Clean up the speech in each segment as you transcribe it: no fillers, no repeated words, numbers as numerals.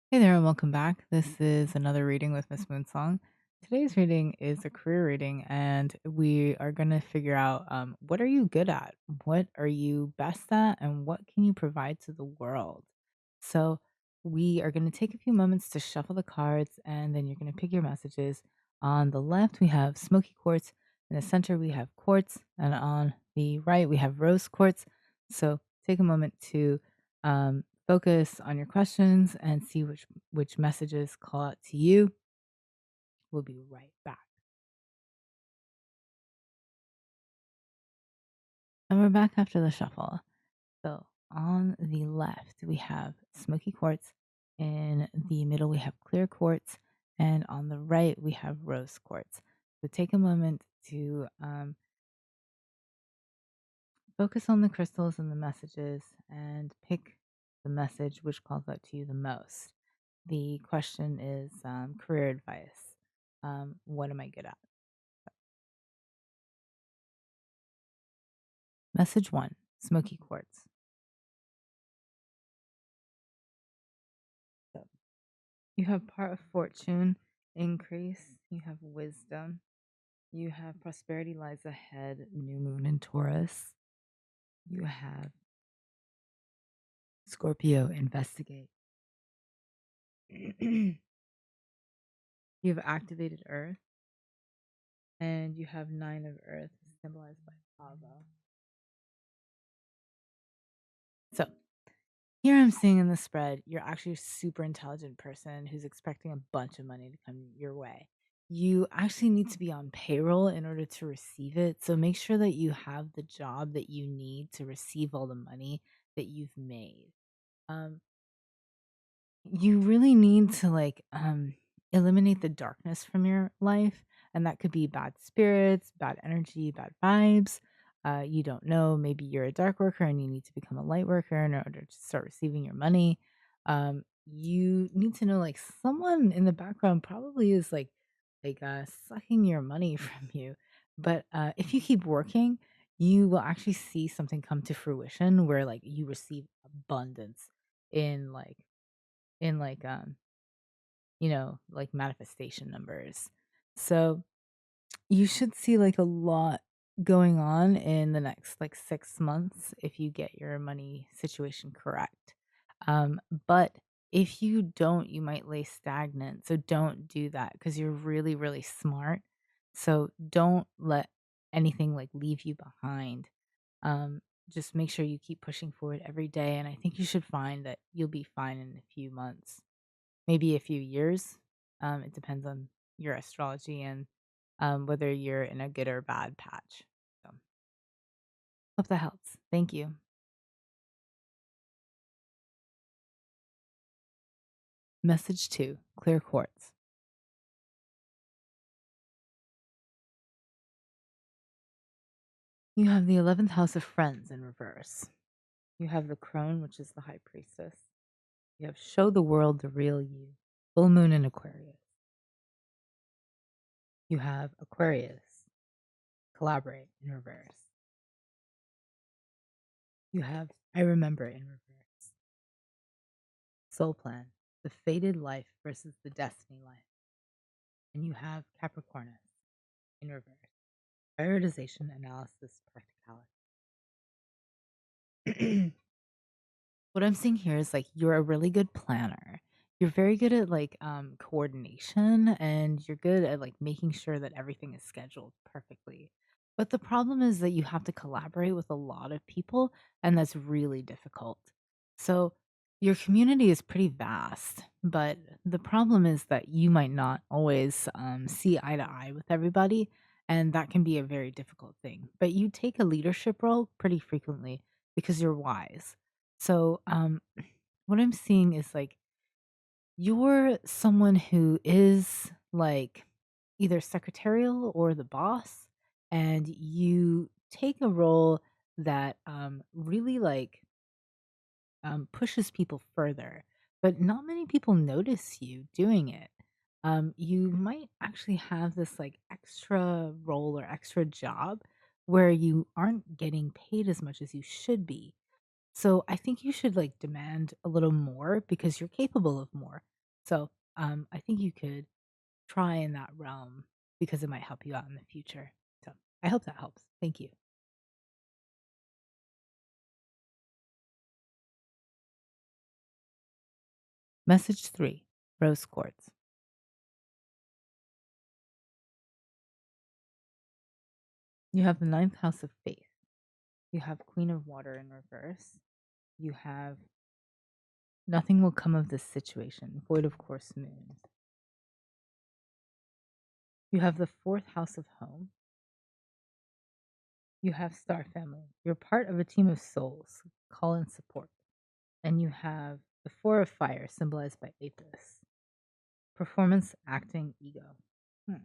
Hey there, and welcome back. This is another reading with Miss Moonsong. Today's reading is a career reading, and we are going to figure out what are you good at? What are you best at? And what can you provide to the world? So, we are going to take a few moments to shuffle the cards, and then you're going to pick your messages. On the left, we have Smoky Quartz. In the center, we have Quartz. And on the right, we have Rose Quartz. So, take a moment to focus on your questions and see which messages call out to you. We'll be right back. And we're back after the shuffle. So on the left, we have smoky quartz. In the middle, we have clear quartz. And on the right, we have rose quartz. So take a moment to focus on the crystals and the messages and pick the message which calls out to you the most. The question is career advice. What am I good at? Message one, smoky quartz. So you have part of fortune, increase, you have wisdom, you have prosperity lies ahead, new moon in Taurus, you have Scorpio, investigate. You have activated earth, and you have nine of earth, symbolized by Pavo. So here I'm seeing in the spread, you're actually a super intelligent person who's expecting a bunch of money to come your way. You actually need to be on payroll in order to receive it. So make sure that you have the job that you need to receive all the money that you've made. Um, you really need to eliminate the darkness from your life, and that could be bad spirits, bad energy, bad vibes. You don't know, maybe you're a dark worker and you need to become a light worker in order to start receiving your money. You need to know, like, someone in the background probably is sucking your money from you. But if you keep working, you will actually see something come to fruition where like you receive abundance in in like um like manifestation numbers. So you should see like a lot going on in the next like 6 months if you get your money situation correct. But if you don't, you might lay stagnant. So don't do that because you're really, really smart. So don't let anything like leave you behind. Just make sure you keep pushing forward every day. And I think you should find that you'll be fine in a few months, maybe a few years. It depends on your astrology and whether you're in a good or bad patch. So, hope that helps. Thank you. Message two, clear quartz. You have the 11th house of friends in reverse. You have the crone, which is the high priestess. You have show the world the real you, full moon in Aquarius. You have Aquarius, collaborate in reverse. You have I remember in reverse. Soul plan, the fated life versus the destiny life. And you have Capricornus in reverse. Prioritization, analysis, practicality. What I'm seeing here is like you're a really good planner. You're very good at like coordination, and you're good at like making sure that everything is scheduled perfectly. But the problem is that you have to collaborate with a lot of people, and that's really difficult. So your community is pretty vast, but the problem is that you might not always see eye to eye with everybody, and that can be a very difficult thing. But you take a leadership role pretty frequently because you're wise. So, what I'm seeing is like you're someone who is like either secretarial or the boss, and you take a role that really pushes people further, but not many people notice you doing it. You might actually have this like extra role or extra job where you aren't getting paid as much as you should be, so I think you should like demand a little more because you're capable of more. So, I think you could try in that realm because it might help you out in the future. So, I hope that helps. Thank you. Message 3, Rose Quartz. You have the ninth house of faith. You have Queen of Water in reverse. You have nothing will come of this situation, void of course moon. You have the fourth house of home. You have Star Family. You're part of a team of souls. Call in support. And you have the Four of Fire, symbolized by Apis. Performance, acting, ego. Hmm.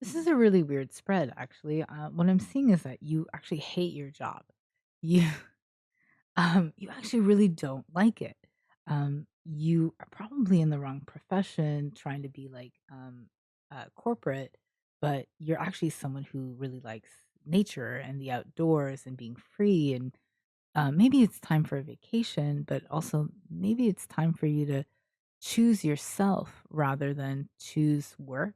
This is a really weird spread, actually. What I'm seeing is that you actually hate your job. You you actually really don't like it. You are probably in the wrong profession, trying to be like corporate, but you're actually someone who really likes nature and the outdoors and being free. And maybe it's time for a vacation, but also maybe it's time for you to choose yourself rather than choose work.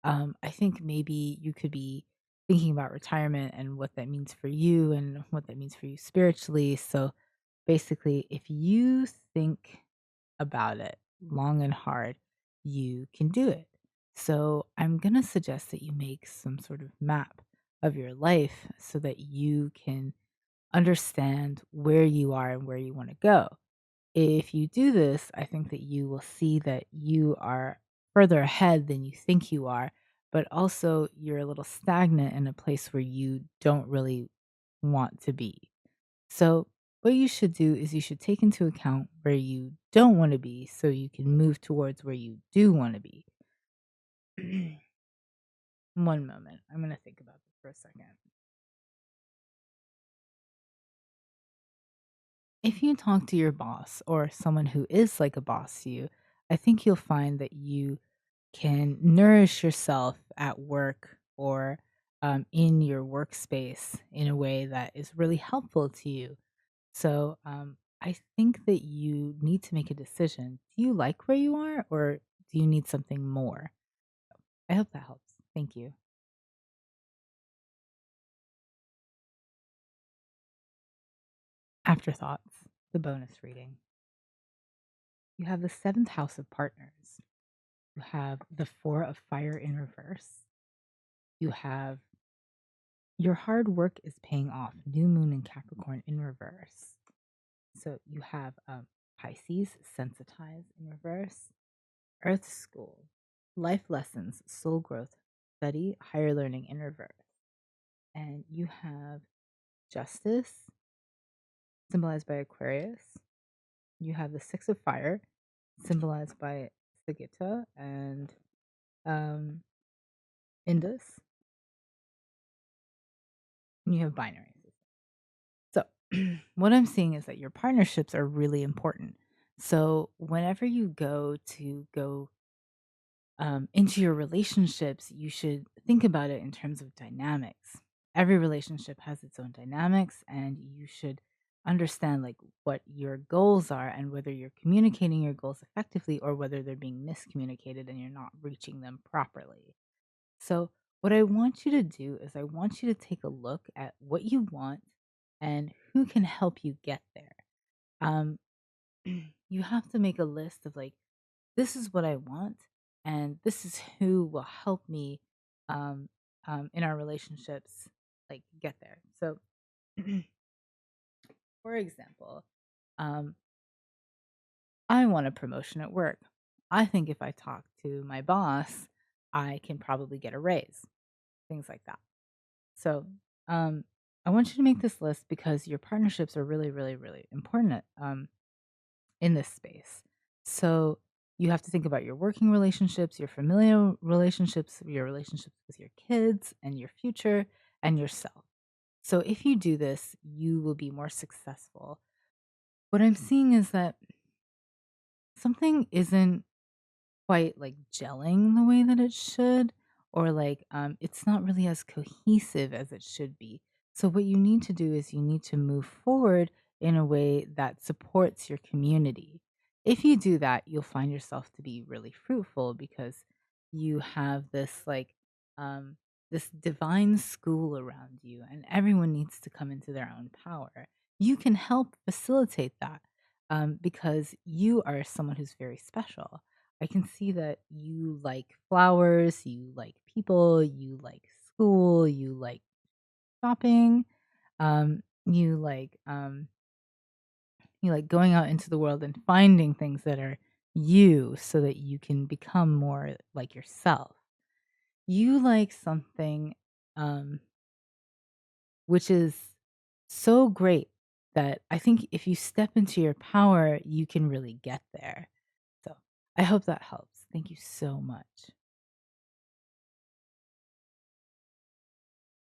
I think maybe you could be thinking about retirement and what that means for you and what that means for you spiritually. So basically, if you think about it long and hard, you can do it. So I'm going to suggest that you make some sort of map of your life so that you can understand where you are and where you want to go. If you do this, I think that you will see that you are further ahead than you think you are, but also you're a little stagnant in a place where you don't really want to be. So, what you should do is you should take into account where you don't want to be so you can move towards where you do want to be. One moment. I'm going to think about this for a second. If you talk to your boss or someone who is like a boss to you, I think you'll find that you can nourish yourself at work or in your workspace in a way that is really helpful to you. So I think that you need to make a decision. Do you like where you are or do you need something more? I hope that helps. Thank you. Afterthoughts, the bonus reading. You have the seventh house of partners. You have the four of fire in reverse. You have your hard work is paying off, new moon in Capricorn in reverse. So you have Pisces, sensitize in reverse, Earth school, life lessons, soul growth, study, higher learning in reverse. And you have justice, symbolized by Aquarius. You have the six of fire, symbolized by Sagitta and um, Indus. And you have binaries. So, what I'm seeing is that your partnerships are really important. So, whenever you go into your relationships, you should think about it in terms of dynamics. Every relationship has its own dynamics, and you should understand like what your goals are and whether you're communicating your goals effectively or whether they're being miscommunicated and you're not reaching them properly. So, what I want you to do is I want you to take a look at what you want and who can help you get there. Um, you have to make a list of like, this is what I want, and this is who will help me um, in our relationships, like get there. So, for example, um, I want a promotion at work. I think if I talk to my boss, I can probably get a raise, things like that. So, um, I want you to make this list because your partnerships are really, really, really important in this space. So, you have to think about your working relationships, your familial relationships, your relationships with your kids and your future and yourself. So, if you do this, you will be more successful. What I'm seeing is that something isn't quite like gelling the way that it should, or like it's not really as cohesive as it should be. So what you need to do is you need to move forward in a way that supports your community. If you do that, you'll find yourself to be really fruitful because you have um, this divine school around you, and everyone needs to come into their own power. You can help facilitate that because you are someone who's very special. I can see that you like flowers, you like people, you like school, you like shopping, you like going out into the world and finding things that are you so that you can become more like yourself. You like something um, which is so great that I think if you step into your power, you can really get there. So I hope that helps. Thank you so much.